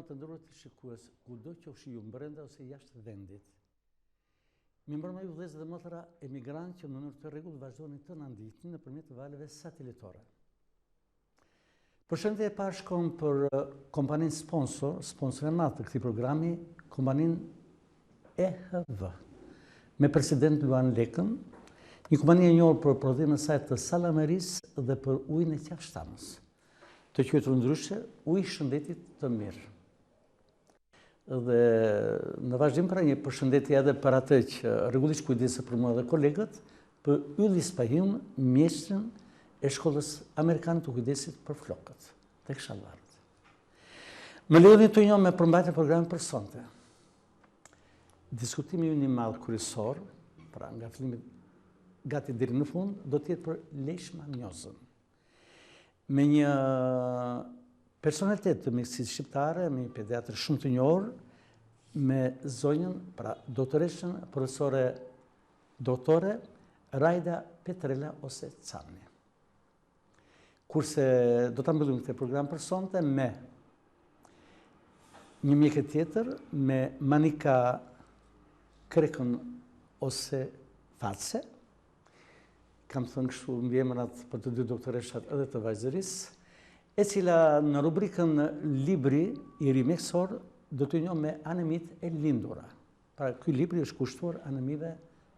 të nderuar të shikues, kudo qofshi ju brenda ose jashtë vendit. Mi mbrëmje ju vëllezër dhe motra emigrantë që në mënyrë të rregullt vazhdoni të na ndiqni nëpërmjet valeve satelitore. Përshëndetje e parë shkon për kompaninë sponsor e madh të këtij programi, kompaninë EHV, me president Luan Lekën, një kompani e njohur për prodhimin e saj të sallamerisë dhe për ujin e qafshtamës, të quajtur ndryshe ujë shëndetit të mirë. Dhe në vazhdim pra një përshëndetje edhe për atë që rregullisht kujdeset për mua dhe kolegët, për Ylli Spahim, mjeshtrin e shkollës amerikane të kujdesit për flokët, tek Shallarët. Më lejoni të njoh me përmbajtjen e programit për sonte. Diskutimi ynë i madh kryesor, pra nga fillimi gati deri në fund, do të jetë për leishmaniozën. Me një personalitet të mjekësisë shqiptare, me një pediatër shumë të njohur, me zonjën, pra doktoreshën, doktore Rajda Petrella ose Cani. Kurse do ta mbyllim këtë program për sonte me një mjekë tjetër, me Manika Krekën ose Face, kam thënë kështu mbiemrat për të dy doktoreshat edhe të vajzërisë, e cila në rubrikën libri i ri mjekësor do të njoh me anemit e lindura. Pra ky libri është kushtuar anemive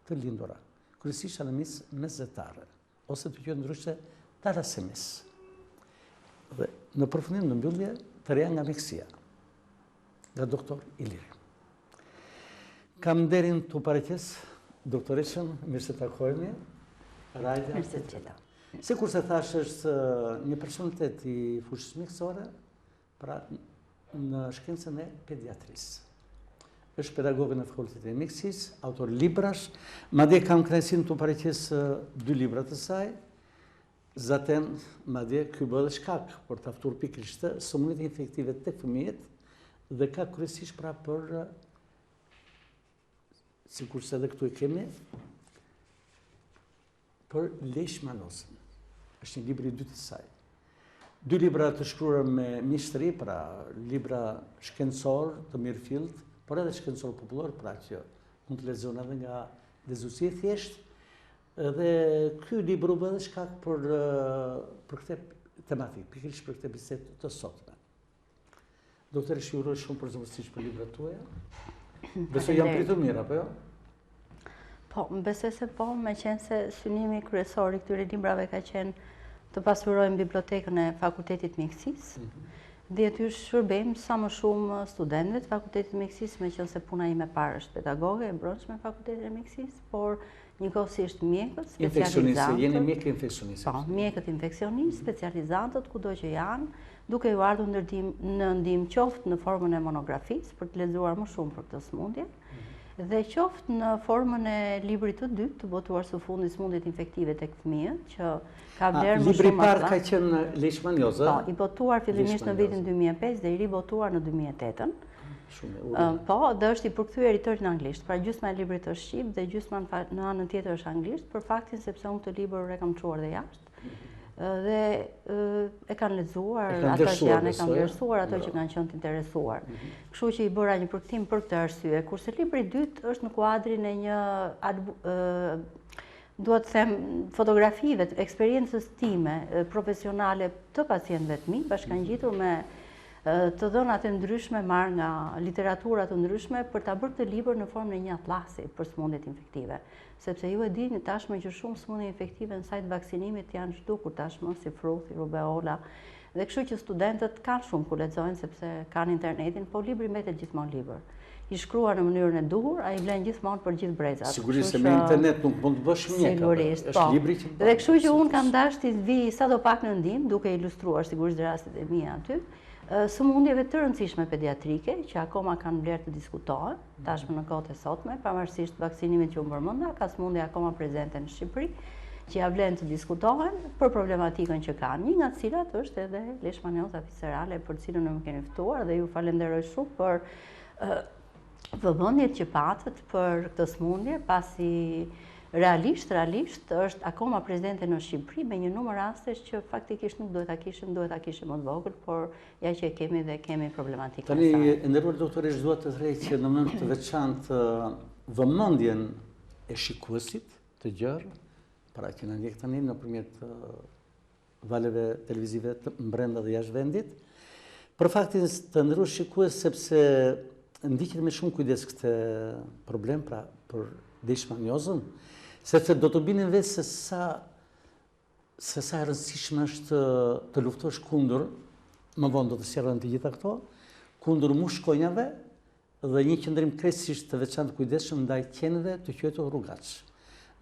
të lindura, kryesisht anemisë mesetare, ose të quhet ndryshe talasemisë. Dhe në përfundim në mbyllje të reja nga mjekësia, nga doktor Iliri. Kam nderin të paraqes doktoreshën, mirë se takohemi, Rajda. Mirë se qeta. Si kurse thash është një personalitet i fushës mjekësore, pra në shkencën e pediatrisë. Është pedagoge në fakultetin e mjekësisë, autor librash, madje kam kënaqësinë të paraqes dy libra të saj. Zaten, madje ky bë edhe shkak për ta ftuar pikërisht sëmundjet infektive tek fëmijët dhe ka kryesisht pra për sikurse edhe këtu e kemi për leishmaniozën. Është një libër i dytë i saj. Dy libra të shkruar me mjeshtri, pra libra shkencor të mirëfillt, por edhe shkencor popullor, pra që mund të lexohen edhe nga lezuesi i thjeshtë. Dhe ky libër u bë edhe shkak për këtë tematikë, pikërisht për këtë bisedë të sotme. Doktore, ju uroj shumë përzemërsisht për librat tuaja. Besoj jam pritur mirë, apo jo? Po, më besoj se po, me qenë se synimi kryesor i këtyre librave ka qenë të pasurojmë bibliotekën e Fakultetit Mjekësisë, dhe aty shërbejmë sa më shumë studentëve të Fakultetit Mjekësisë, me qenë se puna ime parë është pedagoge e brendshme e Fakultetit të Mjekësisë, por njëkohësisht mjekët specializantë. Jeni mjekë infeksionistë. Po, mjekët infeksionistë, specializantët kudo që janë, duke ju ardhur në ndihmë qoftë në formën e monografisë për të lexuar më shumë për këtë sëmundje, dhe qoftë në formën e librit të dytë të botuar së fundit sëmundjet infektive tek fëmijët, që ka vlerë më shumë. Libri i parë ka qenë leishmanioza. Po, i botuar fillimisht në vitin 2005 dhe i ribotuar në 2008. Po, dhe është i përkthyer i tërë në anglisht. Pra gjysma e librit është shqip dhe gjysma në anën tjetër është anglisht, për faktin sepse unë këtë libër e kam çuar dhe jashtë. Dhe e kanë lexuar, ato që janë e kanë vlerësuar, ato që kanë qenë të interesuar. Kështu që i bëra një përkthim për këtë arsye, kurse libri i dytë është në kuadrin e një duhet të them fotografive të eksperiencës time profesionale të pacientëve të mi, bashkangjitur me të dhënat e ndryshme marrë nga literatura të ndryshme për ta bërë këtë libër në formën e një atlasi për sëmundjet infektive. Sepse ju e dini tashmë që shumë sëmundje infektive në sajt vaksinimit janë zhdukur tashmë si fruthi, rubeola. Dhe kështu që studentët kanë shumë ku lexojnë sepse kanë internetin, po libri mbetet gjithmonë libër. I shkruar në mënyrën e duhur, ai vlen gjithmonë për gjithë brezat. Sigurisht se me internet nuk mund të bësh mjek. Sigurisht, është libri që. Dhe kështu që unë kam dashur të vi sadopak në ndihmë, duke ilustruar sigurisht rastet e mia aty, sëmundjeve të rëndësishme pediatrike, që akoma kanë vlerë të diskutohen, tashmë në kohët e sotme, pavarësisht vaksinimit që u përmenda, ka sëmundje akoma prezente në Shqipëri, që ja vlen të diskutohen për problematikën që kanë. Një nga të cilat është edhe leishmanioza viscerale, për cilën më keni ftuar dhe ju falenderoj shumë për vëmendjet që patët për këtë sëmundje, pasi realisht është akoma prezente në Shqipëri me një numër rastesh që faktikisht nuk duhet ta kishim më të vogël, por ja që e kemi dhe kemi problematikën e saj. Tani, nderuar doktoresh, dua të threj që në mënyrë të veçantë vëmendjen e shikuesit të gjerë, para që na ndjek tani nëpërmjet valeve televizive të brenda dhe jashtë vendit, për faktin të nderuar shikues, sepse ndiqet me shumë kujdes këtë problem, pra për leishmaniozën, sepse do të bini vetë se sa e rëndësishme është të luftosh kundër, më vonë do të sqarojmë të gjitha këto, kundër mushkonjave dhe një qëndrim krejtësisht të veçantë kujdesshëm ndaj qenëve të quajtur rrugaç.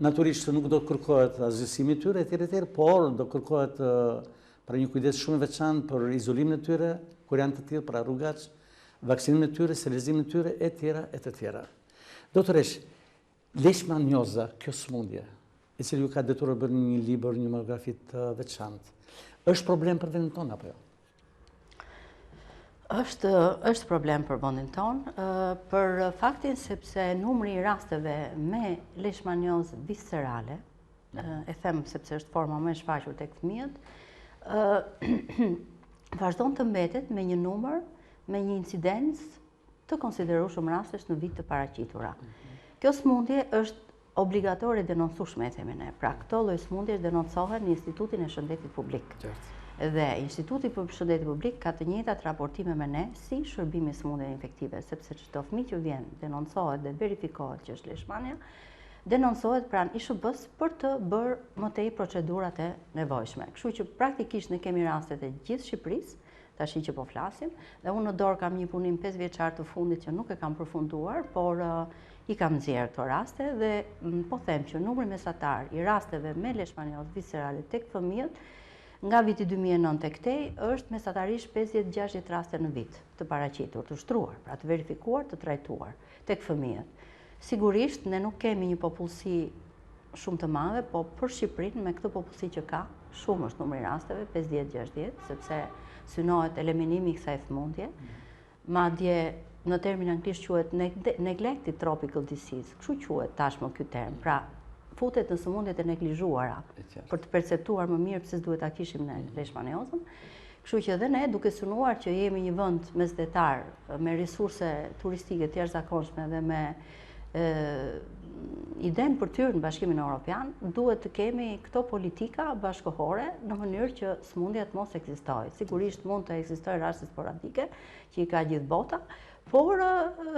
Natyrisht nuk do të kërkohet azhësimi i tyre etj, por do kërkohet pra një kujdes shumë i veçantë për izolimin e tyre, kur janë të tillë, pra rrugaç, vaksinimin e tyre, sterilizimin e tyre etj. Doktoresh, leishmanioza, kjo sëmundje, i cili ju ka detyruar të bëni një libër, një monografi të veçantë, është problem për vendin tonë apo jo? Është problem për vendin tonë, për faktin sepse numri i rasteve me leishmaniozë viscerale, e them sepse është forma më e shfaqur tek fëmijët, vazhdon të mbetet me një numër, me një incidencë të konsiderueshëm rastesh në vit të paraqitura. Kjo sëmundje është obligatore denoncueshme, e themi ne. Pra, këto lloj sëmundjesh denoncohen në Institutin e Shëndetit Publik. Dhe Instituti për Shëndetit Publik ka të njëjtat raportime me ne si shërbimi i sëmundjeve infektive, sepse çdo fëmijë që vjen denoncohet dhe verifikohet që është leishmania, denoncohet pranë ISHB-s për të bërë më tej procedurat e nevojshme. Kështu që praktikisht ne kemi rastet e gjithë Shqipërisë, tash që po flasim, dhe unë në dorë kam një punim 5 vjeçar të fundit që nuk e kam përfunduar, por i kam nxjerrë këto raste dhe po them që numri mesatar i rasteve me leishmaniozë viscerale tek fëmijët nga viti 2009 tek këtej është mesatarisht 50-60 raste në vit të paraqitur, të shtruar, pra të verifikuar, të trajtuar tek fëmijët. Sigurisht ne nuk kemi një popullsi shumë të madhe, po për Shqipërinë me këtë popullsi që ka, shumë është numri i rasteve, 50-60, sepse synohet eliminimi i kësaj sëmundje. Madje në termin anglisht quhet neglected tropical disease, kështu quhet tashmë ky term. Pra, futet në sëmundjet e neglizhuara për të perceptuar më mirë pse duhet ta kishim ne leishmaniozën. Kështu që edhe ne, duke synuar që jemi një vend mesdhetar me resurse turistike të jashtëzakonshme dhe me idenë për tyrë në Bashkimin Evropian, duhet të kemi këto politika bashkëkohore në mënyrë që sëmundjet mos ekzistojë. Sigurisht mund të ekzistojë raste sporadike që i ka gjithë bota, por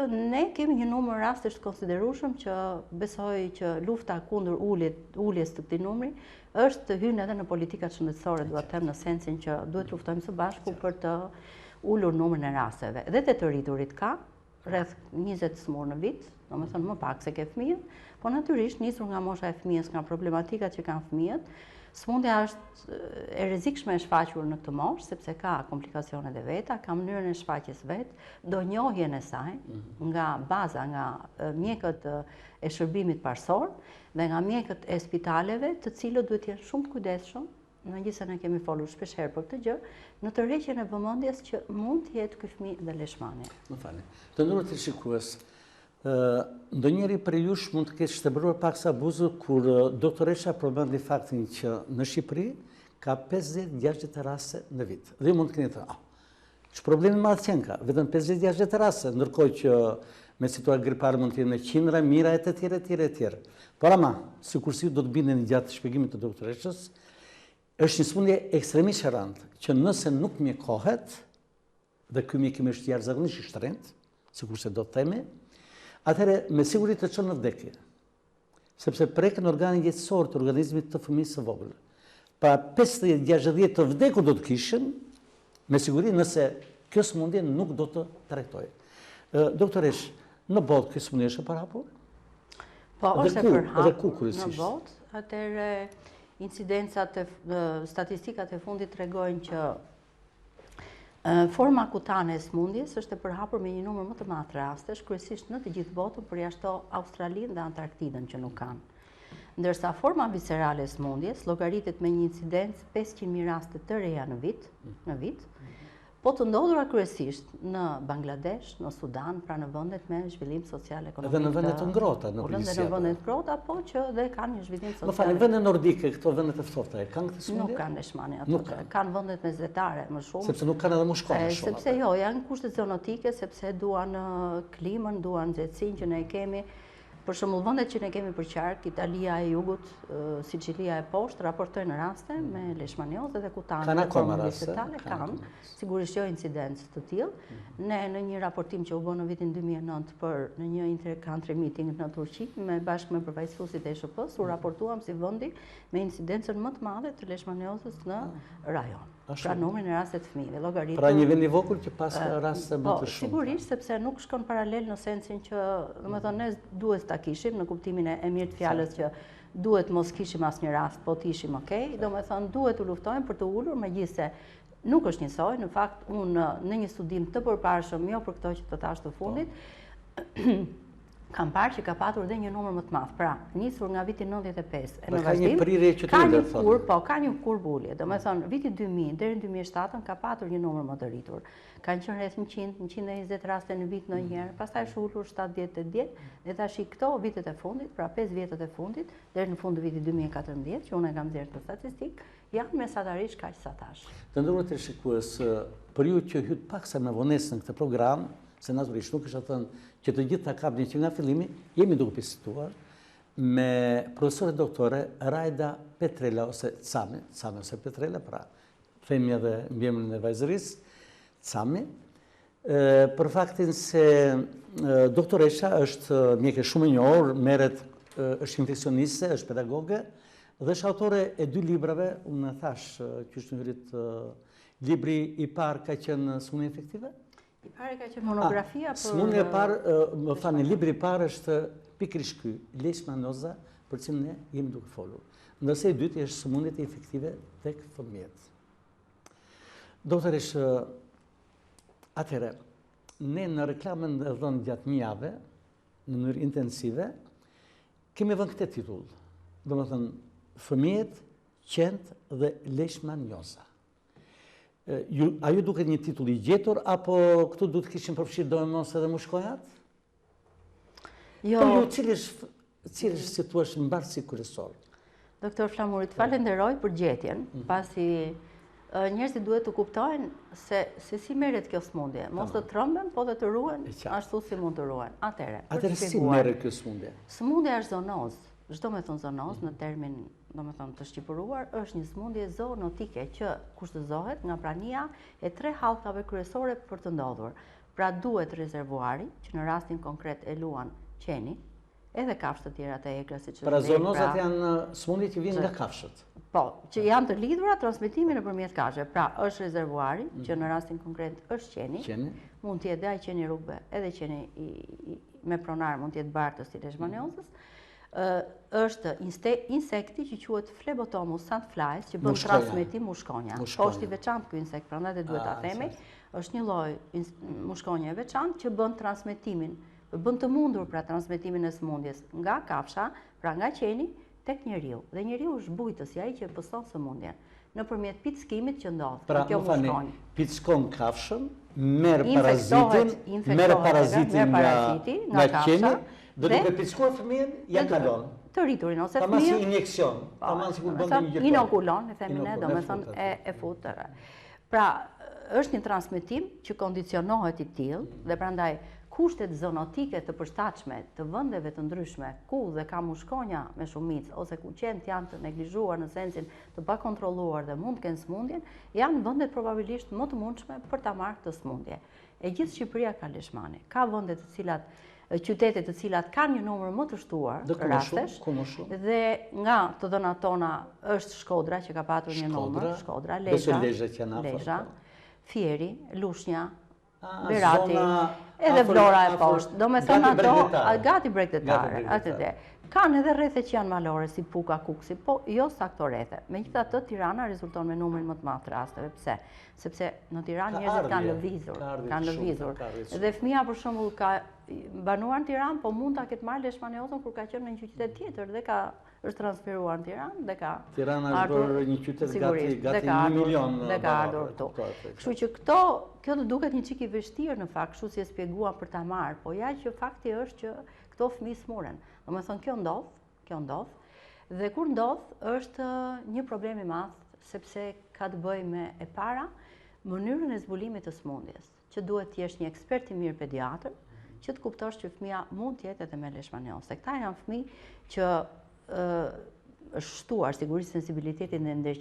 ne kemi një numër rastesh të konsiderueshëm që besoj që lufta kundër uljes të këtij numri është të hyrë edhe në politikat shëndetësore, dua të them në sensin që duhet luftojmë së bashku për të ulur numrin e rasteve. Dhe të rriturit ka rreth 20 smur në vit, domethënë më pak se ke fëmijët, po natyrisht nisur nga mosha e fëmijës, nga problematikat që kanë fëmijët. Sëmundja është e rrezikshme e shfaqur në këtë moshë, sepse ka komplikacionet e veta, ka mënyrën e shfaqjes vet, donjohjen e saj nga baza, nga mjekët e shërbimit parsor dhe nga mjekët e spitaleve, të cilët duhet të jenë shumë të kujdesshëm, megjithëse ne kemi folur shpesh herë për këtë gjë, në tërheqjen e vëmendjes që mund të jetë ky fëmijë dhe leishmania. Më falni. Të nderuar televizionistë, ndonjëri për jush mund të ketë shtebruar paksa buzë kur doktoresha përmendi faktin që në Shqipëri ka 50-60 raste në vit. Dhe ju mund të keni thënë, që problemi madh që ka, vetëm 50-60 raste, ndërkohë që me situatë gripare mund të jenë qindra, mira etj. Por ama, sikurse do të bindeni gjatë shpjegimit të doktoreshës, është një sëmundje ekstremisht e rëndë, që nëse nuk mjekohet, dhe ky mjekim është jashtëzakonisht i shtrenjtë, sikurse do të themi, atëherë me siguri të çon në vdekje, sepse preken organin jetësor të organizmit të fëmijës së vogël. Pra 50-60 të vdekur do të kishin, me siguri nëse kjo sëmundje nuk do të trajtojë. Doktoresh, në botë kjo sëmundje është e parahapur? Po, është e përhapur në botë, atëherë incidencat, statistikat e fundit tregojnë që forma kutane e sëmundjes është e përhapur me një numër më të madh rastesh, kryesisht në të gjithë botën, përjashto Australinë dhe Antarktidën që nuk kanë. Ndërsa forma viscerale e sëmundjes llogaritet me një incidencë 500.000 raste të reja në vit, Po të ndodhura kryesisht në Bangladesh, në Sudan, pra në vendet me zhvillim social ekonomik. Edhe në vendet të ngrohta, në Edhe në vendet të ngrohta, po që dhe kanë një zhvillim social. Më falni, vendet nordike, këto vendet e ftohta, kanë këtë sëmundje? Nuk kanë leishmani ato. Kanë vendet mesdhetare më shumë. Sepse nuk kanë edhe mushkone shumë. Sepse jo, janë kushtet zoonotike, sepse duan klimën, duan nxehtësinë që ne kemi. Për shembull, vendet që ne kemi për qark, Italia e Jugut, Sicilia e poshtë, raportojnë raste me leishmaniozë dhe kutanë. Kanë akoma raste? Kanë, sigurisht jo incidencë të tillë. Ne në një raportim që u bë në vitin 2009 në një inter-country meeting në Turqi, bashkë me përfaqësuesit e SHP-s, u raportuam si vendi me incidencën më të madhe të leishmaniozës në rajon. Pra numrin e rastet të fëmijëve, llogaritur. Pra një vend i vogël që pas raste më të shumta. Sigurisht, sepse nuk shkon paralel në sensin që, domethënë, ne duhet ta kishim në kuptimin e mirë të fjalës që duhet mos kishim asnjë rast, po të ishim okay, domethënë duhet u luftojmë për të ulur, megjithëse nuk është njësoj, në fakt unë në një studim të përparshëm, jo për këto që të tash të fundit, kam parë që ka patur dhe një numër më të madh. Pra, nisur nga viti 95 e në vazhdim, ka një kurbë ulje. Domethënë, viti 2000 deri në 2007 ka patur një numër më të rritur. Kanë qenë rreth 100, 120 raste në vit ndonjëherë, pastaj është ulur 70, 80, dhe tash këto vitet e fundit, pra 5 vjetët e fundit, deri në fund të vitit 2014, që unë e kam nxjerrë të statistikë, janë mesatarisht kaq sa tash. Të nderuar shikues, për ju që hyt paksa me vonesë në këtë program, se natyrisht nuk është thënë që të gjithë ta kapni që nga fillimi, jemi duke diskutuar me profesore doktore Rajda Petrela ose Cami ose Petrela, pra themi edhe mbiemrin e vajzërisë, Cami, për faktin se doktoresha është mjeke shumë e njohur, është infeksioniste, është pedagoge dhe është autore e 2 librave, unë thash që është njërit libri i parë ka qenë sëmundje infektive? I pare ka qenë monografia për... Sëmundja e parë, më falni, libri i parë është pikërisht ky, leishmanioza, për cilën ne jemi duke folur. Ndërsa i dytë është sëmundjet infektive tek fëmijët. Doktoresh, atëherë, ne në reklamën e dhënë gjatë një jave, në mënyrë intensive, kemi vënë këtë titull. Domethënë, fëmijët, qend dhe leishmanioza. A ju duket një titull i gjetur, apo këtu duhet të kishim përfshirë domos edhe mushkonjat? Jo. Po ju, cilë është si thua mbarësi kryesor? Doktor Flamurit, falenderoj për gjetjen, pasi njerëzit duhet të kuptojnë se si merret kjo sëmundje. Mos të trëmben, po dhe të ruhen ashtu si mund të ruhen. Atëherë si merret kjo sëmundje? Sëmundja është zonoz. Çdo me thonë zonoz në termin domethënë të shqipëruar, është një sëmundje zoonotike që kushtëzohet nga prania e 3 hallkave kryesore për të ndodhur. Pra duhet rezervuari, që në rastin konkret e luan qeni, edhe kafshët të tjera të egra, siç është. Pra zonozat janë sëmundje që vijnë nga kafshët. Po, që janë të lidhura transmitimin nëpërmjet kafshëve. Pra është rezervuari, që në rastin konkret është qeni. Mund të jetë dhe ai qeni rrugëve, edhe qeni me pronar mund të jetë bartës si leishmaniozës. Është insekti që quhet Phlebotomus sandflies, që bën transmetim mushkonja. Është i veçantë ky insekt, prandaj dhe duhet ta themi, është një lloj mushkonje e veçantë që bën transmetimin, bën të mundur pra transmetimin e sëmundjes nga kafsha, pra nga qeni tek njeriu. Dhe njeriu është bujtësi, ai që pëson sëmundjen nëpërmjet pickimit që ndodh. Pra, më falni, pickon kafshën, merr parazitin nga qeni, dhe duke pickuar fëmijën, ja kalon. Të rriturin ose fëmijën. Tamam si injekcion, tamam si kur bën një gjë. Inokulon, e themi ne, domethënë e fut. Pra, është një transmetim që kondicionohet i tillë dhe prandaj kushtet zoonotike të përshtatshme të vendeve të ndryshme ku dhe ka mushkonja me shumicë ose ku qenët janë të neglizhuar në sensin të pakontrolluar dhe mund të kenë sëmundjen, janë vendet probabilisht më të mundshme për ta marrë këtë sëmundje. E gjithë Shqipëria ka leishmani. Ka vende të cilat qytete të cilat kanë një numër më të shtuar rastesh, dhe nga të dhënat tona është Shkodra që ka patur një numër, Shkodra, Lezhë, Fieri, Lushnja, Berati, edhe Vlora e poshtë. Do me thonë ato, gati bregdetare, atëde. Kanë edhe rrethe që janë malore, si Puka, Kuksi, po jo sakto rrethe. Megjithatë, Tirana rezulton me numrin më të madh të rasteve. Pse? Sepse në Tiranë njerëzit kanë lëvizur. Dhe fëmia për shembull ka banuar në Tiranë, po mund ta ketë marrë leishmaniozën kur ka qenë në një qytet tjetër dhe është transferuar në Tiranë dhe ka Tirana është bërë një qytet gati 1 milion dhe ka ardhur këtu. Kështu që kjo të duket një çik i vështirë në fakt, kështu si e shpjeguam për ta marrë, po ja që fakti është që këto fëmijë smuren. Domethënë kjo ndodh, dhe kur ndodh është një problem i madh sepse ka të bëjë me e para mënyrën e zbulimit të smundjes, që duhet të jesh një ekspert i mirë pediatër, që të kuptosh që fëmia mund të jetë edhe me leishmaniozë. Këta janë fëmijë që është shtuar sigurisht sensibilitetin dhe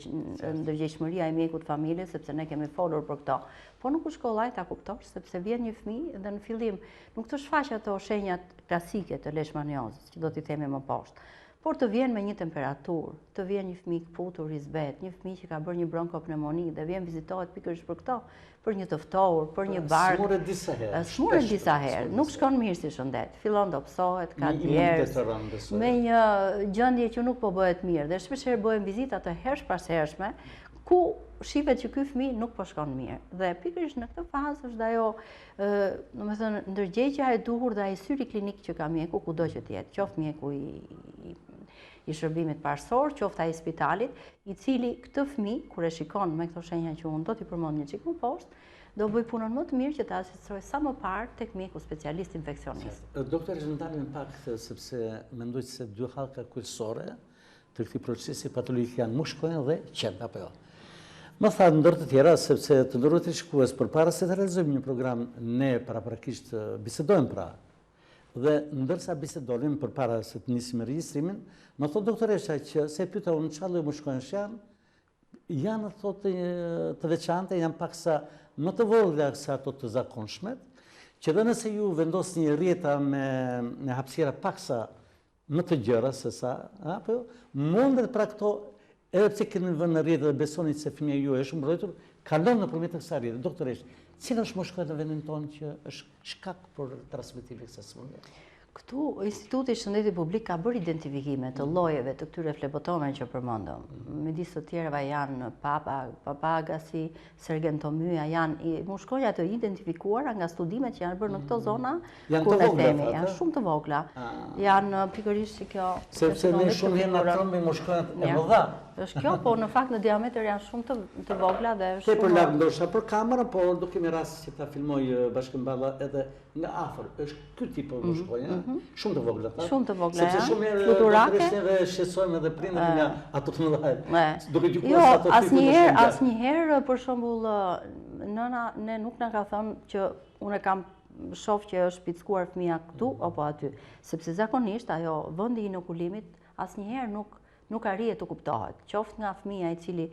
ndërgjegjshmëria e mjekut familjes, sepse ne kemi folur për këto. Po nuk është kollaj ta kuptosh, sepse vjen një fëmijë dhe në fillim nuk të shfaq ato shenjat klasike të leishmaniozës, që do t'i themi më poshtë. Por të vjen me një temperaturë, të vjen një fëmijë kputur, i zbet, një fëmijë që ka bërë një bronkopneumoni dhe vjen vizitohet pikërisht për këto, për një të ftohur, për një bark. Smuret disa herë. Smuret disa herë, nuk shkon mirë si shëndet. Fillon të psohet, ka djerës, me një gjendje që nuk po bëhet mirë dhe shpeshherë bëhen vizita të hershpashershme, ku shihet që ky fëmijë nuk po shkon mirë. Dhe pikërisht në këtë fazë është ajo, domethënë ndërgjegjja e duhur dhe ai syri klinik që ka mjeku kudo që të jetë, qoftë mjeku i shërbimit parësor, qoftë ai i spitalit, i cili këtë fëmijë kur e shikon me këto shenja që unë do t'i përmend një çik më poshtë, do bëj punën më të mirë që ta asistroj sa më parë tek mjeku specialist infeksionist. Doktor, ndalim pak sepse mendoj se dy hallka kryesore të këtij procesi patologjik janë mushkojnë dhe qend apo jo. Më tha ndër të tjera sepse të nderuar shikues, përpara se të realizojmë një program, ne paraprakisht bisedojmë pra. Dhe ndërsa bisedonim përpara se të nisim regjistrimin, më thotë doktoresha që se pyeta unë çfarë lloj mushkojnë janë thotë të veçanta, janë paksa më të vogla se ato të zakonshmet, që dhe nëse ju vendosni një rjeta me hapësira paksa më të gjëra se sa, apo mundet pra këto, edhe pse keni vënë në rjetë dhe besoni se fëmia juaj është mbrojtur, kalon nëpërmjet kësaj rjete. Doktoresh, cila është mushkoja në vendin tonë që është shkak për transmetimin e kësaj smundje? Këtu Instituti i Shëndetit Publik ka bërë identifikime të llojeve të këtyre flebotomeve që përmendëm. Midis të tjerëve janë papagasi, sergentomyja, janë mushkoja të identifikuara nga studimet që janë bërë në këto zona, ku ne themi, janë shumë të vogla. Janë pikërisht kjo. Sepse ne shumë jemi atron me mushkojat e mëdha. Është kjo, po në fakt në diametër janë shumë të vogla dhe është shumë. Për larg ndoshta për kamerën, po do kemi rast që ta filmoj bashkëmballa edhe nga afër. Është ky tip mushkoje, shumë të vogla. Shumë të vogla. Sepse shumë herë ne shqetësojmë edhe prindërit nga ato të mëdha. Duke gjykuar se ato tipe asnjëherë për shembull nëna ne nuk na ka thënë që unë kam shoh që është shpickuar fëmia këtu apo aty, sepse zakonisht ajo vendi i inokulimit asnjëherë nuk arrihet të kuptohet. Qoftë nga fëmia i cili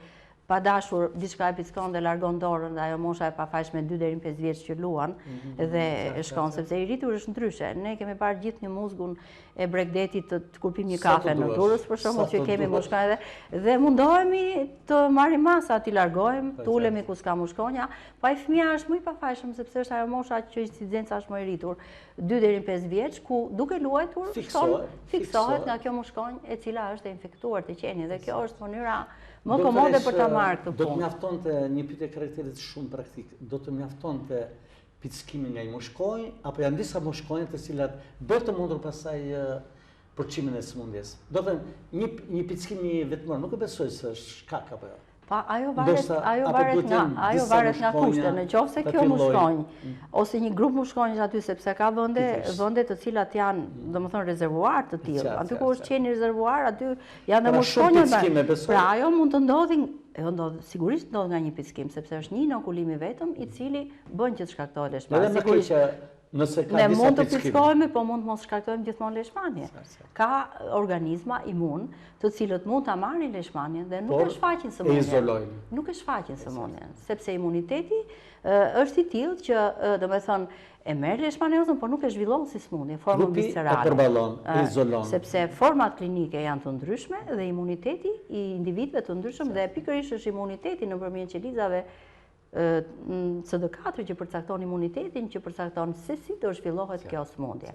pa dashur diçka e pickon dhe largon dorën dhe ajo mosha e pafajshme 2 deri në 5 vjeç që luan dhe e shkon sepse i rritur është ndryshe. Ne kemi parë gjithë një muzgun e Bregdetit të kur pim një kafe në Durrës për shembull që kemi mushkojë dhe mundohemi të marrim masa, t'i largojmë, të ulemi ku s'ka mushkonja, po ai fëmia është më i pafajshëm sepse është ajo mosha që incidenca është më e rritur, 2 deri në 5 vjeç, ku duke luajtur fiksohet nga kjo mushkonjë e cila është e infektuar të qenit dhe kjo është mënyra më komode për ta marrë këtë punë. Do të mjaftonte një pyetje karakteristikë shumë praktike. Do të mjaftonte pickimi nga një mushkonjë apo janë disa mushkonjë të cilat do të mundur pasaj përçimin e smundjes. Do të thënë një pickim i vetmor nuk e besoj se është shkak apo jo. Pa ajo varet nga kushte, në qoftë se kjo mushkonjë ose një grup mushkonjësh aty sepse ka vende të cilat janë, domethënë rezervuar të tillë. Aty ku është qeni rezervuar, aty janë dhe mushkonjë. Pra ajo mund të ndodhi, sigurisht ndodh nga një pickim, sepse është një inokulim i vetëm i cili bën që të shkaktojë leishmania. Ne mund të pickohemi, po mund të mos shkaktojmë gjithmonë leishmanie. Ka organizma imun, të cilët mund ta marrin leishmanien dhe nuk e shfaqin sëmundjen. Nuk e shfaqin sëmundjen, sepse imuniteti është i tillë që, domethënë, e merr leishmaniozën, por nuk e zhvillon si smundje, formën viscerale. E përballon, e izolon. Sepse format klinike janë të ndryshme dhe imuniteti i individëve të ndryshëm dhe pikërisht është imuniteti nëpërmjet qelizave CD4 që përcakton imunitetin, që përcakton se si do zhvillohet kjo smundje.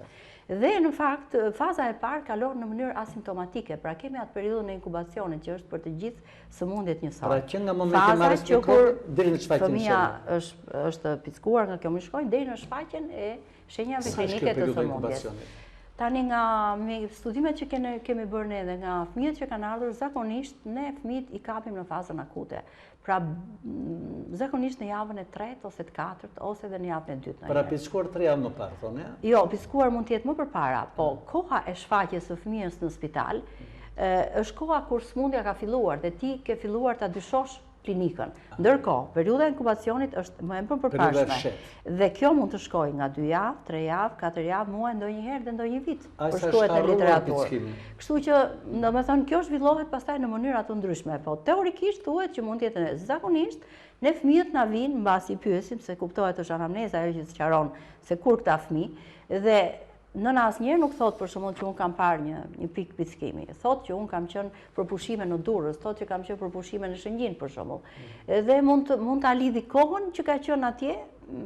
Dhe në fakt, faza e parë kalon në mënyrë asimptomatike, pra kemi atë periudhën e inkubacionit që është për të gjithë sëmundjet njësore. Pra që nga momenti marrjes mikrobit deri në shfaqjen e fëmia është pickuar nga kjo mishkojnë deri në shfaqjen e shenjave klinike të sëmundjes. Tani nga studimet që kemi bërë ne dhe nga fëmijët që kanë ardhur, zakonisht ne fëmijët i kapim në fazën akute. Pra zakonisht në javën e 3 ose të 4 ose edhe në javën e 2. Pra piskuar 3 javë më parë, thonë ja? Jo, piskuar mund të jetë më përpara, po koha e shfaqjes së fëmijës në spital është koha kur sëmundja ka filluar dhe ti ke filluar ta dyshosh klinikën. Ndërkohë, periudha e inkubacionit është më e përparshme. Dhe kjo mund të shkojë nga 2 javë, 3 javë, 4 javë, muaj, ndonjëherë dhe ndonjë vit. Përshkruhet në literaturë. Kështu që, domethënë, kjo zhvillohet pastaj në mënyra të ndryshme, po teorikisht thuhet që mund të jetë zakonisht ne fëmijët na vinë mbasi pyesim se kuptohet është anamneza ajo që sqaron se kur këta fëmijë dhe nëna asnjëherë nuk thot për shembull që un kam parë një pikë pickimi. Thot që un kam qenë për pushime në Durrës, thot që kam qenë për pushime në Shëngjin për shembull. Dhe mund ta lidhi kohën që ka qenë atje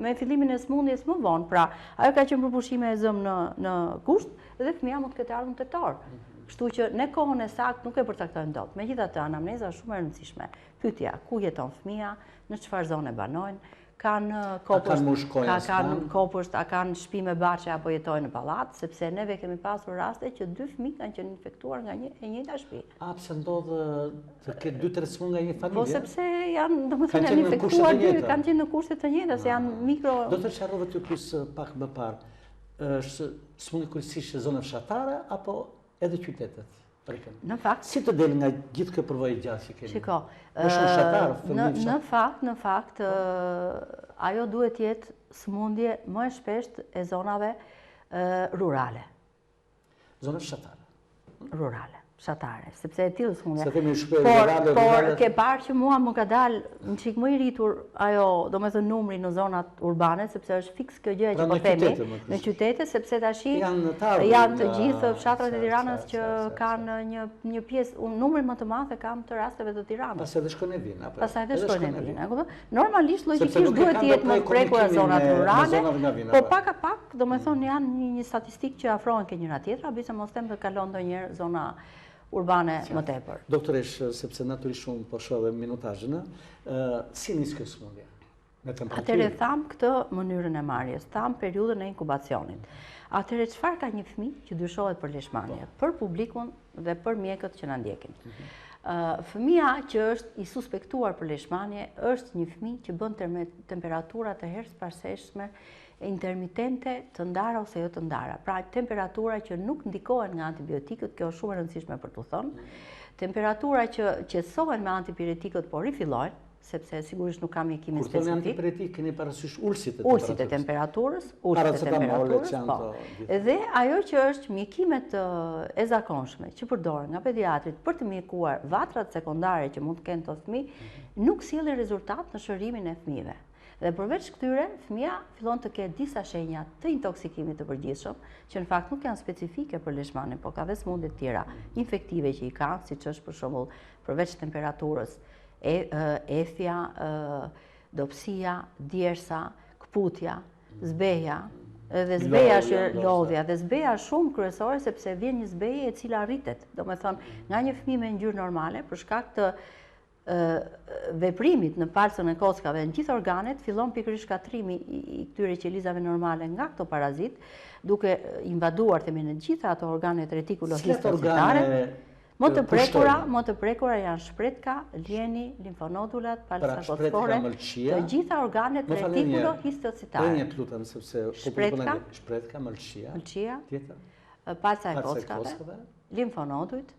me fillimin e sëmundjes më vonë. Pra, ajo ka qenë për pushime e zëm në gusht dhe fëmia mund të ketë ardhur në tetor. Kështu që ne kohën e saktë nuk e përcaktojmë dot. Megjithatë, anamneza është shumë e rëndësishme. Pyetja, ku jeton fëmia, në çfarë zone banojnë, kanë kopësht, a kanë shtëpi me bache apo jetojnë në pallat, sepse neve kemi pasur raste që 2 fëmijë kanë qenë infektuar nga e njëjta shtëpi. A pse ndodh të ketë 2-3 sëmundje nga një familje? Po sepse janë, domethënë, janë infektuar dy, kanë qenë në kushte të njëjta, se janë mikro. Do të sharrove të pyes pak më parë. Është sëmundje kryesisht në zonën fshatare apo edhe qytetet? Në fakt, si të del nga gjithë kjo përvojë gjatë që kemi? Shiko, në fakt, ajo duhet jetë sëmundje më e shpesht e zonave rurale. Zona fshatare? Rurale, fshatare, sepse e tillë sëmundje. Se kemi rurale. Por ke parë që mua më ka dalë në çik më i rritur ajo, domethënë numri në zonat urbane, sepse është fiks kjo gjë që po themi në qytete, sepse tashi janë të gjithë fshatrat e Tiranës që kanë një pjesë, unë numrin më të madh e kam të rasteve të Tiranës. Pastaj edhe shkojnë e vinë. Pastaj edhe shkojnë e vinë. Normalisht logjikisht duhet të jetë më të prekura zonat rurale, por pak a pak, domethënë janë një statistikë që afrohen ke njëra tjetra, bise mos them të kalon ndonjëherë zona urbane më tepër. Doktoresh, sepse natyrisht shumë po shoh edhe minutazhin, si nis kjo sëmundje? Atëherë tham këtë mënyrën e marrjes, tham periudhën e inkubacionit. Atëherë çfarë ka një fëmijë që dyshohet për leishmanie, për publikun dhe për mjekët që na ndjekin. Fëmia që është i suspektuar për leishmanie është një fëmijë që bën temperatura të hershpaseshme intermitente të ndara ose jo të ndara. Pra temperatura që nuk ndikohen nga antibiotikët, kjo është shumë e rëndësishme për t'u thënë. Temperatura që qetësohen me antipyretikët por rifillojnë, sepse sigurisht nuk kam mjekimin specifik. Kur thonë antipyretik keni parasysh ulësit e temperaturës. Dhe ajo që është mjekimet e zakonshme që përdoren nga pediatrit për të mjekuar vatrat sekondare që mund të kenë të fëmijë, nuk sjellin rezultat në shërimin e fëmijëve. Dhe përveç këtyre, fëmia fillon të ketë disa shenja të intoksikimit të përgjithshëm, që në fakt nuk janë specifike për leishmanin, por ka dhe sëmundje të tjera infektive që i kanë, siç është për shembull përveç temperaturës, efja, dopsia, djersa, kputja, zbeja, dhe zbeja është lodhja, dhe zbeja është shumë kryesore sepse vjen një zbeje e cila rritet, domethënë nga një fëmijë me ngjyrë normale për shkak të veprimit në palcën e kockave në gjithë organet, fillon pikërisht shkatrimi i këtyre qelizave normale nga këto parazit, duke invaduar në gjitha ato organet retikulohistocitare. Më të prekura janë shpretka, lieni, limfonodulat, palca kockore, të gjitha organet retikulohistocitare. Shpretka, mëlçia, palca e kockave, limfonodujt,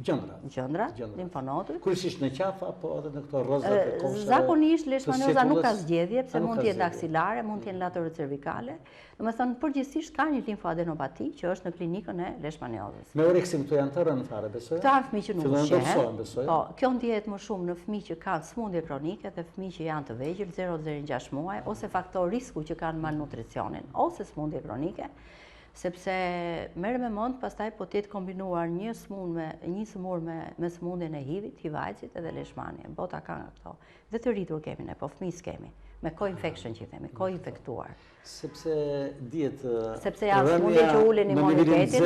gjëndrat, limfonodujt. Kryesisht në qafë apo edhe në këto rrozat e kofshave? Zakonisht leishmanioza nuk ka zgjedhje, pse mund të jetë aksilare, mund të jenë latorocervikale. Domethënë përgjithsisht ka një limfoadenopati që është në klinikën e leishmaniozës. Me oreksim këto janë të rënë fare, besoj? Këto janë fëmijë që nuk ushqehen. Besoj. Po, kjo ndihet më shumë në fëmijë që kanë sëmundje kronike dhe fëmijë që janë të vegjël, 0-6 muaj, ose faktor risku që kanë malnutricionin, ose sëmundje kronike. Sepse merr me mend pastaj po të jetë kombinuar një sëmur me sëmundjen e HIV-it, HIV-AIDS-it edhe leishmanien. Bota ka nga këto. Dhe të rritur kemi ne, po fëmijë s'kemi. me co-infection që themi, co-infektuar. Sepse djetë Sepse janë smundje që ulin imunitetin,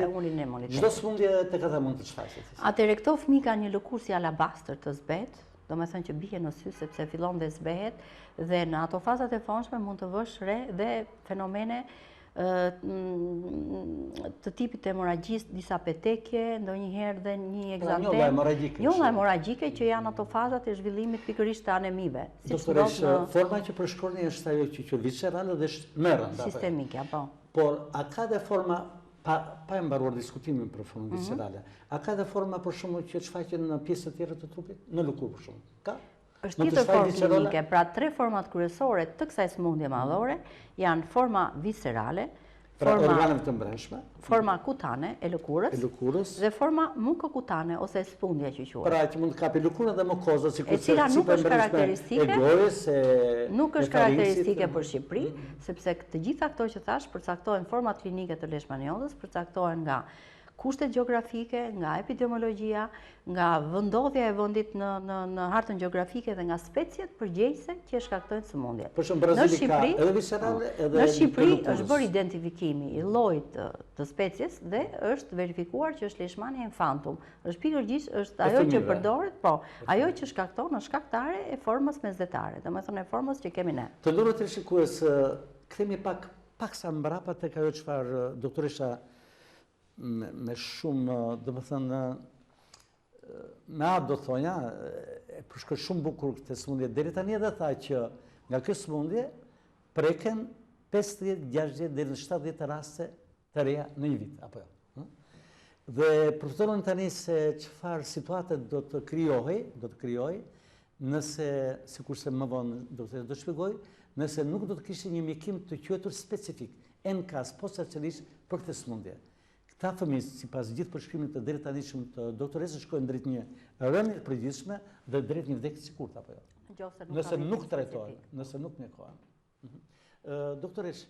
ulin imunitetin. Çdo smundje tek ata mund të shfaqet. Atëherë këto fëmijë kanë një lëkurë si alabastër të zbet, domethënë që bie në sy sepse fillon dhe zbehet dhe në ato fazat e fonshme mund të vësh re dhe fenomene të tipit hemoragjisë, disa petekje, ndonjëherë dhe një egzantem. Njolla hemoragjike që janë ato fazat e zhvillimit pikërisht të anemive. Doktoresh, forma që përshkroni është ajo që quhet viscerale dhe është më rënd. Sistemike, po. Por a ka dhe forma pa e mbaruar diskutimin për formën viscerale. A ka dhe forma për shembull që shfaqen në pjesë të tjera të trupit, në lëkurë për shembull? Ka? Është tjetër formë klinike, pra 3 format kryesore të kësaj smundje madhore janë forma viscerale, forma kutane e lëkurës dhe forma mukokutane ose smundja që quhet. Pra që mund të kapi lëkurën dhe mukoza, e cila nuk është karakteristike, nuk është karakteristike për Shqipëri, sepse të gjitha këto që thash përcaktohen format klinike të leishmaniozës, përcaktohen nga kushtet gjeografike, nga epidemiologjia, nga vendodhja e vendit në hartën gjeografike dhe nga speciet përgjegjëse që shkaktojnë sëmundjet. Për shembull Brazili ka edhe viscerale edhe në Shqipëri është bërë identifikimi i llojit të species dhe është verifikuar që është Leishmania infantum. Është pikërisht është ajo që përdoret, po, ajo që shkakton është shkaktare e formës mesdhetare, domethënë e formës që kemi ne. Të nderuar televizionistë, kthehemi pak sa mbrapa tek ajo çfarë doktoresha me shumë, dhe më thënë, me atë do thonja, e përshkër shumë bukur këtë smundje, deri tani edhe tha që nga këtë smundje preken 50, 60, deri në 70 raste të reja në një vit, apo jo. Dhe përfitonin tani se çfarë situate do të krijohej, nëse, sikurse më vonë do të shpjegoj, nëse nuk do të kishte një mjekim të quajtur specifik, NCAS, posaçërisht për këtë smundje. Këta fëmijë, sipas gjithë përshkrimit të deri tanishëm të doktoresës, shkojnë drejt një rënie të përgjithshme dhe drejt një vdekje sigurt apo jo. Nëse nuk trajtohen, nëse nuk mjekohen. Doktoresh,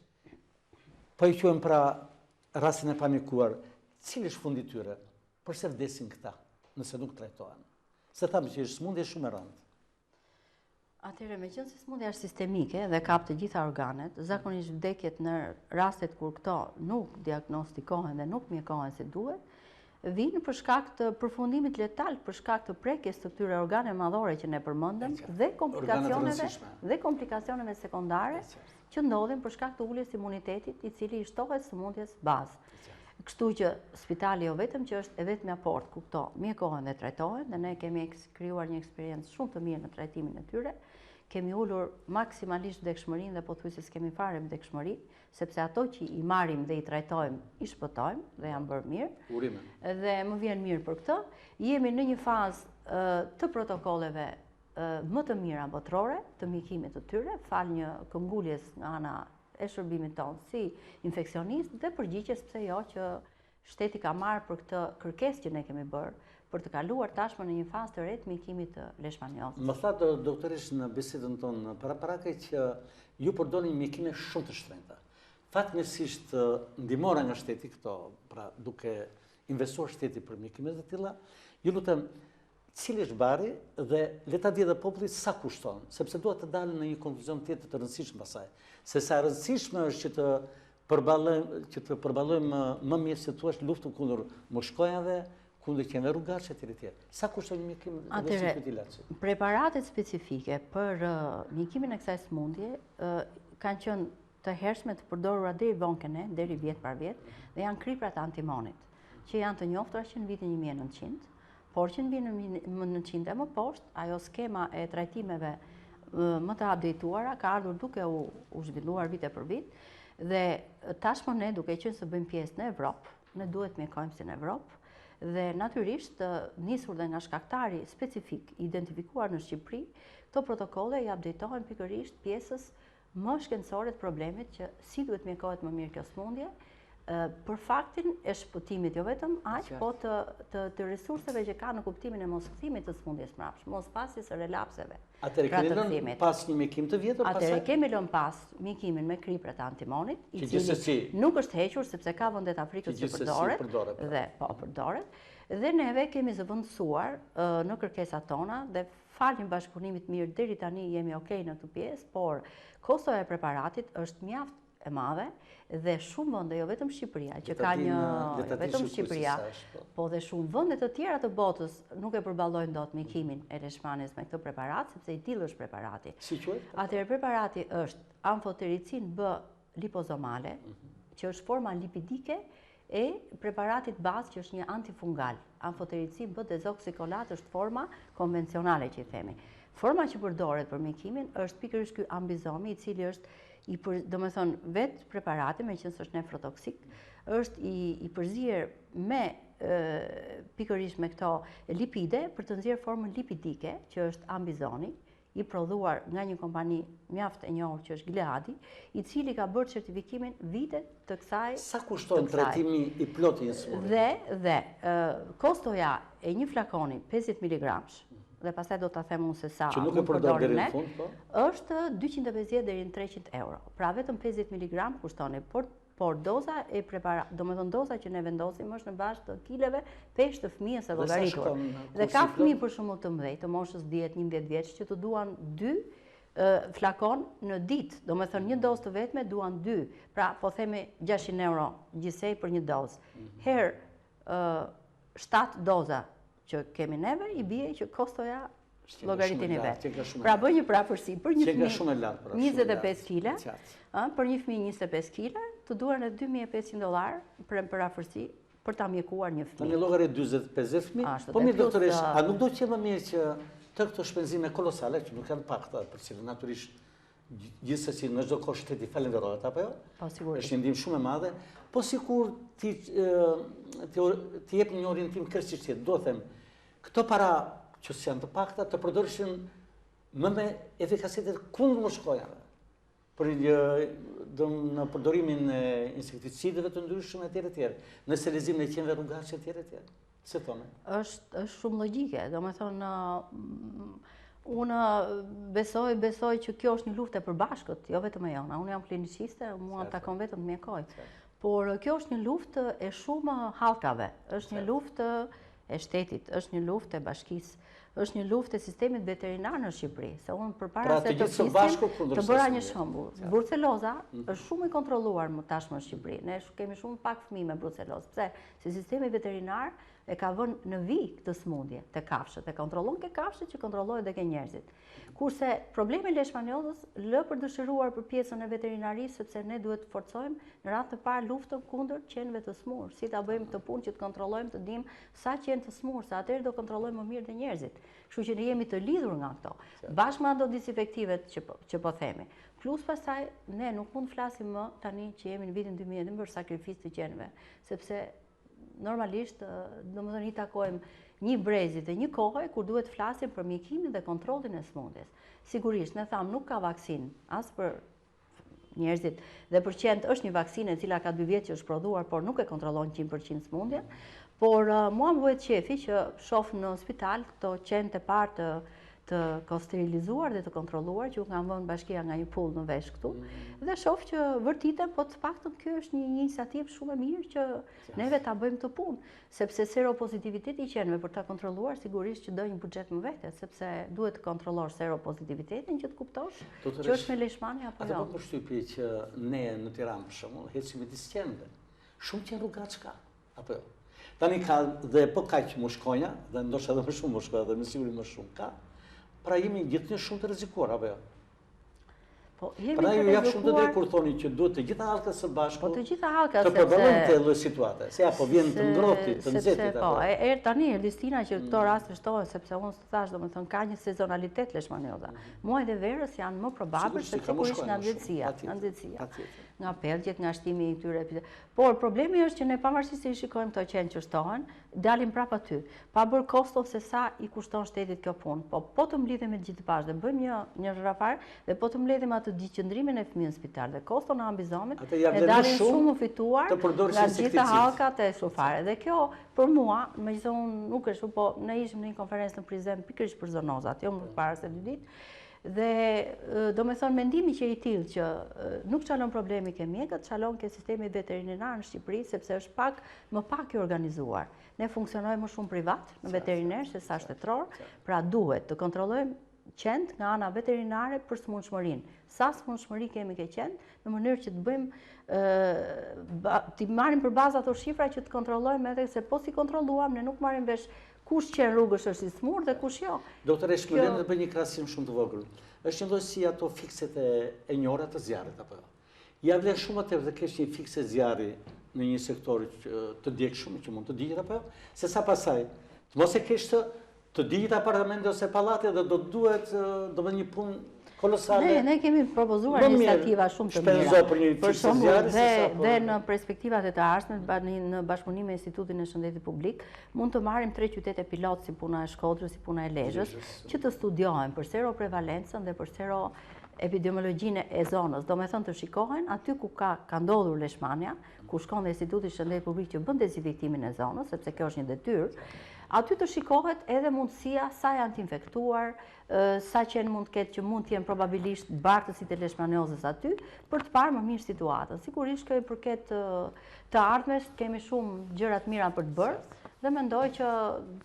po i quajmë pra rastin e pamjekuar, cili është fundi i tyre? Përse vdesin këta nëse nuk trajtohen? Se thamë që është smundje shumë e rëndë. Atëherë, meqenëse smundja është sistemike dhe kap të gjitha organet, zakonisht vdekjet në rastet kur këto nuk diagnostikohen dhe nuk mjekohen si duhet, vinë për shkak të përfundimit letal, për shkak të prekjes të këtyre organeve madhore që ne përmendëm dhe komplikacioneve sekondare që ndodhin për shkak të uljes imunitetit, i cili i shtohet sëmundjes bazë. Kështu që spitali jo vetëm që është e vetmja portë ku këto mjekohen dhe trajtohen, dhe ne kemi krijuar një eksperiencë shumë të mirë në trajtimin e tyre, kemi ulur maksimalisht vdekshmërinë dhe pothuajse s'kemi fare vdekshmëri, sepse ato që i marrim dhe i trajtojmë, i shpëtojmë dhe janë bërë mirë. Dhe më vjen mirë për këtë. Jemi në një fazë të protokolleve më të mira botërore të mjekimit të tyre, fal një këmbguljes nga ana e shërbimit tonë si infeksionist dhe përgjigjes pse jo që shteti ka marrë për këtë kërkesë që ne kemi bërë për të kaluar tashmë në një fazë të re të mjekimit të leishmaniozës. Më thatë doktoresh në bisedën tonë paraparake që ju përdorni mjekime shumë të shtrenjta. Fatmirësisht ndihmora nga shteti këto, pra duke investuar shteti për mjekime të tilla, ju lutem cili është bari dhe le ta di edhe populli sa kushton, sepse duhet të dalë në një konkluzion tjetër të rëndësishëm pasaj. Se sa rëndësishme është që të përballojmë më mirë se thua luftën kundër mushkojave, kundër qenve rrugaçe etj. Sa kushton një mjekim dhe si ilaç? Preparatet specifike për mjekimin e kësaj smundje kanë qenë të hershme të përdorura deri vonkene, deri vjet par vjet, dhe janë kriprat antimonit, që janë të njohtura që në vitin 1900. Por që në vitin 1900 e më poshtë, ajo skema e trajtimeve më të updateuara ka ardhur duke u zhvilluar vite për vit, dhe tashmë ne duke qenë se bëjmë pjesë në Evropë, ne duhet mjekojmë si në Evropë, dhe natyrisht nisur dhe nga shkaktari specifik identifikuar në Shqipëri, këto protokolle i updatetohen pikërisht pjesës më shkencore të problemit që si duhet mjekohet më mirë kjo smundje, për faktin e shpëtimit jo vetëm aq, po të resurseve që ka në kuptimin e moskthimit të smundjes mbrapsht, mos pasjes së relapseve. Atëherë kemi lënë pas një mjekim të vjetër pastaj? Atëherë kemi lënë pas mjekimin me kriprat antimonit, i cili nuk është hequr sepse ka vendet Afrikës që përdoret dhe neve kemi zëvendësuar në kërkesat tona dhe falë një bashkëpunimit mirë, deri tani jemi okej në këtë pjesë, por kostoja e preparatit është mjaft e madhe dhe shumë vende, jo vetëm Shqipëria, që ka një vetëm Shqipëria, po dhe shumë vende të tjera të botës nuk e përballojnë dot mjekimin e leishmanies me këtë preparat, sepse i tillë është preparati. Si quhet? Atëherë preparati është amfotericin B lipozomale, që është forma lipidike e preparatit bazë që është një antifungal. Amfotericin B dezoksikolat është forma konvencionale që i themi. Forma që përdoret për mjekimin është pikërisht ky ambizomi, i cili është domethënë vetë preparati, me qenë se është nefrotoksik, është i përzier me pikërisht me këto lipide për të nxjerrë formën lipidike, që është ambizoni, i prodhuar nga një kompani mjaft e njohur që është Gileadi, i cili ka bërë certifikimin vitet të kësaj. Sa kushton trajtimi i plotë i smurjes? Dhe kostoja e një flakoni 50 mg, dhe pastaj do ta them unë se sa që nuk e përdor deri në fund, po? Është 250 deri në 300 euro. Pra vetëm 50 mg kushtoni, por doza e preparat, domethënë doza që ne vendosim është në bazë të kileve peshë të fëmijës së llogaritur. Dhe ka fëmijë për shembull të mëdhej, të moshës 10-11 vjeç që të duan 2 flakon në ditë, domethënë një dozë të vetme duan 2. Pra po themi 600 euro gjithsej për një dozë. Herë 7 doza që kemi neve, i bie që kostoja llogaritin e vet. Pra bëj një prapërsi për një fëmijë 25 kg, për një fëmijë 25 kg, të duan $2.500 për prapërsi për ta mjekuar një fëmijë. Tani llogarit 40-50 fëmijë. Po mirë doktoresh, a nuk do të qenë më mirë që të këto shpenzime kolosale, që nuk janë pak për cilën natyrisht gjithsesi në çdo kohë shteti falenderohet apo jo? Po sigurisht. Është një ndihmë shumë e madhe, po sikur ti jep një orientim kërcishtë, do të them, këto para që janë të pakta të përdorishin më me efikasitet kundër mosqojave. Për në përdorimin e insekticidëve të ndryshëm etj. Në sterizimin e qenëve rrugaçe etj. Se thonë? Është shumë logjike, domethënë unë besoj që kjo është një luftë e përbashkët, jo vetëm e jona. Unë jam kliniciste, mua takon vetëm të mjekoj. Por kjo është një luftë e shumë hallkave, është një luftë e shtetit, është një luftë e bashkisë, është një luftë e sistemit veterinar në Shqipëri. Se unë përpara se të flisnim, të bëra një shembull. Bruceloza është shumë i kontrolluar më tashmë në Shqipëri. Ne kemi shumë pak fëmijë me brucelozë. Pse? Se sistemi veterinar e ka vënë në vijë këtë smundje te kafshët, e kontrollon ke kafshët që kontrollohet edhe ke njerëzit. Kurse problemi i leishmaniozës lë për dëshiruar për pjesën e veterinarisë, sepse ne duhet të forcojmë në radhë të parë luftën kundër qenëve të smur. Si ta bëjmë këtë punë që të kontrollojmë, të dimë sa qenë të smur, sa atëherë do kontrollojmë më mirë dhe njerëzit. Kështu që ne jemi të lidhur nga këto. Bashkë me ato disinfektivet që po themi. Plus pastaj ne nuk mund të flasim më tani që jemi në vitin 2019 për sakrificë të qenëve, sepse normalisht, domethënë i takojmë një brezit dhe një kohë kur duhet të flasim për mjekimin dhe kontrollin e smundjes. Sigurisht, ne tham nuk ka vaksinë as për njerëzit dhe për qenët është një vaksinë e cila ka 2 vjet që është prodhuar, por nuk e kontrollon 100% smundjen. Por mua më bëhet qefi që shoh në spital këto qenë të parë të sterilizuar dhe të kontrolluar, që u kanë vënë bashkia nga një pull në vesh këtu, dhe shoh që vërtiten, po të paktën kjo është një iniciativë shumë e mirë që neve ta bëjmë të punë, sepse seropozitiviteti i qenëve për ta kontrolluar sigurisht që do një buxhet më vete, sepse duhet të kontrollosh seropozitivitetin që të kuptosh që është me leishmani apo jo. Atë po përshtypje që ne në Tiranë për shembull ecim midis qenëve. Shumë qenë rrugaç ka, apo jo. Tani ka dhe po kaq mushkonja, dhe ndoshta edhe më shumë mushkonja, dhe me siguri më shumë ka. Pra jemi gjithë një shumë të rrezikuar, apo jo? Po jemi të rrezikuar. Pra ju jap shumë të drejtë kur thoni që duhet të gjitha halkat së bashku. Po të gjitha halkat të përballojnë këtë lloj situate. Se apo vjen të ngrohtit, të nxehtit apo. Po, tani Erlistina që këto raste shtohen sepse unë thash, domethënë ka një sezonalitet leishmanioza. Muajt e verës janë më probabël se sigurisht nga nxehtësia. Nga pellgjet, nga shtimi i këtyre. Por problemi është që ne pavarësisht se i shikojmë këto qenë që shtohen, dalim prapë aty, pa bërë kostov se sa i kushton shtetit kjo punë. Po të mblidhemi të gjithë bashkë dhe bëjmë një rrafar dhe po të mbledhim atë diqëndrimin e fëmijës në spital dhe koston e ambizomit e dalim shumë fituar nga gjitha halkat e shufare. Dhe kjo për mua, megjithëse unë nuk është, po ne ishim në një konferencë në Prizren pikërisht për zonozat, jo më para se 2 ditë. Dhe do me thonë mendimi që i tillë që nuk çalon problemi ke mjekët, çalon ke sistemi veterinar në Shqipëri, sepse është më pak i organizuar. Ne funksionojmë më shumë privat në veteriner se sa shtetror, pra duhet të kontrollojmë qend nga ana veterinare për smundshmërinë. Sa smundshmëri kemi ke qend, në mënyrë që të bëjmë t'i marrim për bazë ato shifra që të kontrollojmë edhe se po si kontrolluam, ne nuk marrim vesh kush që në rrugësh është i smur dhe kush jo. Doktore, shpëlem dhe bëj një krahasim shumë të vogël. Është një lloj si ato fikset e njëjta të zjarrit apo jo? Ja vlen shumë atë të kesh një fikse zjarri në një sektor të djegshëm që mund të dihet apo jo? Se sa pasaj, mos e kesh të dihet apartamente ose pallate dhe do të duhet një punë kolosale. Ne kemi propozuar iniciativa shumë të mira. Për shembull, dhe në perspektivat e të ardhshme në bashkëpunim me Institutin e Shëndetit Publik, mund të marrim 3 qytete pilot si puna e Shkodrës, si puna e Lezhës, që të studiojnë për seroprevalencën dhe për epidemiologjinë e zonës. Do me thënë të shikohen aty ku ka ndodhur leishmania, ku shkon dhe Instituti i Shëndetit Publik që bën dezinfektimin e zonës, sepse kjo është një detyrë. Aty të shikohet edhe mundësia sa janë të infektuar, sa qenë mund të ketë që mund të jenë probabilisht bartësit e leishmaniozës aty, për të parë më mirë situatën. Sigurisht kjo i përket të ardhmes, kemi shumë gjëra të mira për të bërë, dhe mendoj që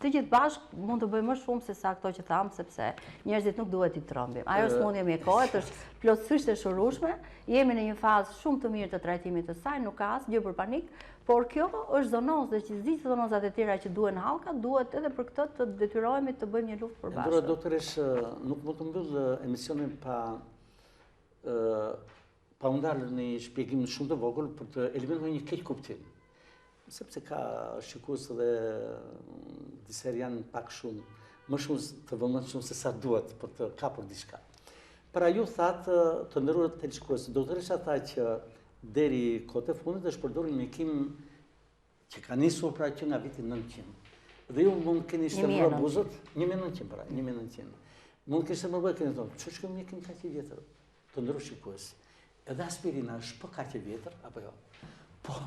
të gjithë bashkë mund të bëjmë më shumë se sa këto që thamë, sepse njerëzit nuk duhet i trëmbim. Ajo smundje mjekore është plotësisht e shurueshme, jemi në një fazë shumë të mirë të trajtimit të saj, nuk ka asgjë për panik, por kjo është zonozë dhe që gjithë zonozat e tjera që duhen hallka, duhet edhe për këtë të detyrohemi të bëjmë një luftë përbashkët. Ndërsa doktoresh, nuk mund të mbyll emisionin pa u ndalë në një shpjegim shumë të vogël për të eliminuar një keq kuptim. Sepse ka shikues dhe disa janë pak shumë, më shumë të vëmendshëm se sa duhet për të kapur diçka. Pra ju thatë të nderuar teleshikues, doktoresha tha që deri kohët e fundit është përdorur një mjekim që ka nisur pra që nga viti 900. Dhe ju mund keni shtembuar buzët 1900 pra, 1900. Mund keni shtembuar keni thonë, ç'është ky mjekim kaq i vjetër? Të nderuar shikues. Edhe aspirina është po kaq e vjetër apo jo? Po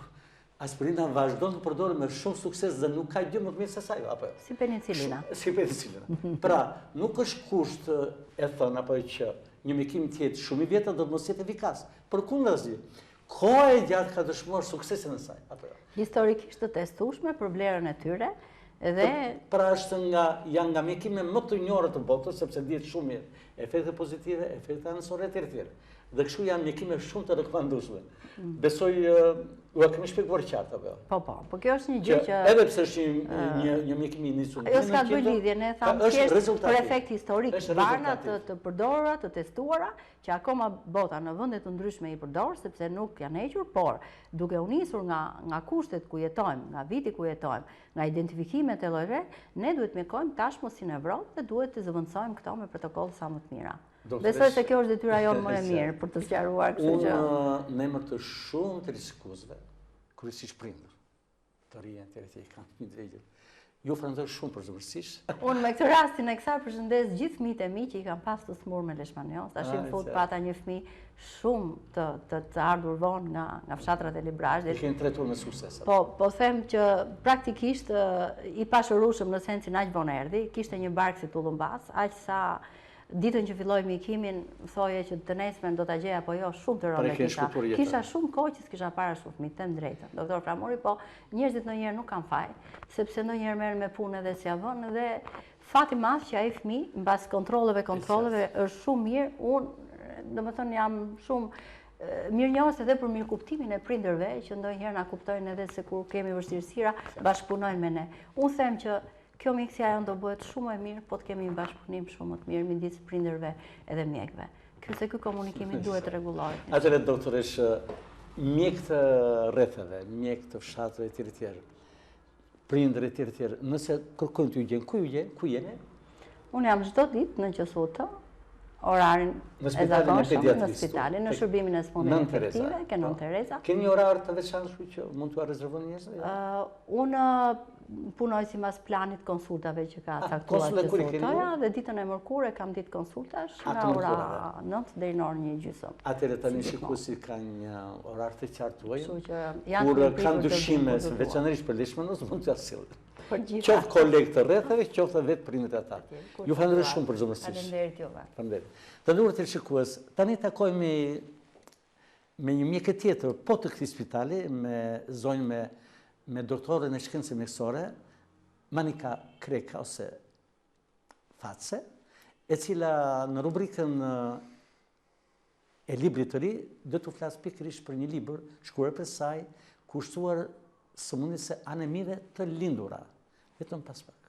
aspirina vazhdon të përdoret me shumë sukses dhe nuk ka gjë më të mirë se sa ajo, apo jo? Si penicilina. Si penicilina. Pra, nuk është kusht e thënë apo që një mjekim të jetë shumë i vjetër do të mos jetë efikas. Përkundazi, koha e gjatë ka dëshmuar suksesin e saj, apo jo? Historikisht të testueshme për vlerën e tyre dhe pra janë nga mjekime më të njohura të botës sepse dihet shumë mirë efekte pozitive, efekte anësore etj. Dhe kështu janë mjekime shumë të rekomandueshme. Besoj u kemi shpjeguar qartë apo jo? Po kjo është një gjë që edhe pse është një mjekim i nisur. Ajo s'ka bëj lidhje, ne thamë thjesht për efekt historik, barna të përdorura, të testuara, që akoma bota në vende të ndryshme i përdor, sepse nuk janë hequr, por duke u nisur nga kushtet ku jetojmë, nga viti ku jetojmë, nga identifikimet e llojeve, ne duhet mjekojmë tashmë si në Evropë dhe duhet të zëvendësojmë këto me protokoll sa më të mira. Besoj se kjo është detyra jonë më e mirë për të sqaruar këtë gjë. Unë në emër të shumë të risikuesve, kryesisht prindër, të rinj të kanë një drejtë. Ju falenderoj shumë përzemërsisht. Unë me këtë rastin e kësaj përshëndes gjithë fëmijët e mi që i kanë pas të smur me leishmaniozë. Tash në fund pata një fëmijë shumë të ardhur vonë nga fshatrat e Librazhit. I keni trajtuar me sukses. Po them që praktikisht i pashërushëm në sensin aq vonë erdhi, kishte një bark si tullumbas, aq sa ditën që filloi mjekimin, thoje që të nesmen do ta gjej apo jo, shumë të rëndë kisha. Kisha shumë kohë që s'kisha para shumë fëmijë, them drejtën. Doktor Framuri, po njerëzit ndonjëherë nuk kanë faj, sepse ndonjëherë merren me punë edhe si avon dhe fati i madh që ai fëmijë mbas kontrolleve është shumë mirë. Unë domethënë jam shumë mirënjohës edhe për mirëkuptimin e prindërve që ndonjëherë na kuptojnë edhe se kur kemi vështirësira bashkëpunojnë me ne. Unë them që kjo mjekësia jonë do bëhet shumë e mirë, po të kemi një bashkëpunim shumë më të mirë midis prindërve edhe mjekëve. Se ky komunikimi duhet rregullohet. Atëherë doktoresh, mjek të rrethave, mjek të fshatrave etj. Prindër etj. Nëse kërkojnë të ju gjejnë, ku ju gjejnë? Ku jeni? Unë jam çdo ditë në QSUT, orarin e zakonshëm në spitalin, në shërbimin e smundjeve infektive, ke Nën Tereza. Keni një orar të veçantë që mund t'u rezervoni njerëzit? Unë punoj si mas planit konsultave që ka caktuar konsulat kur i keni qësotoja, dhe ditën e mërkure kam ditë konsultash nga ora 9 deri në orën 1:30. Atëherë tani shikuesi kanë një orar të qartë tuaj. Kështu që janë Kur të kanë pritur të dyshime, vinë kur të veçanërisht për leishmanios, mund t'ja sjellin. Për gjitha. Qoftë kolegë të rrethave, qoftë vetë prindërit e ata. Ju falenderoj shumë për zëmërësisht. Faleminderit juve. Faleminderit. Të nderuar teleshikues, tani takojmë me një mjekë tjetër, po të këtij spitali, me zonjë me doktorën e shkencës mjekësore, Manika Kreka ose Face, e cila në rubrikën e librit të ri do të flas pikërisht për një libër shkruar për saj, kushtuar sëmundjese anemire të lindura. Vetëm pas pak.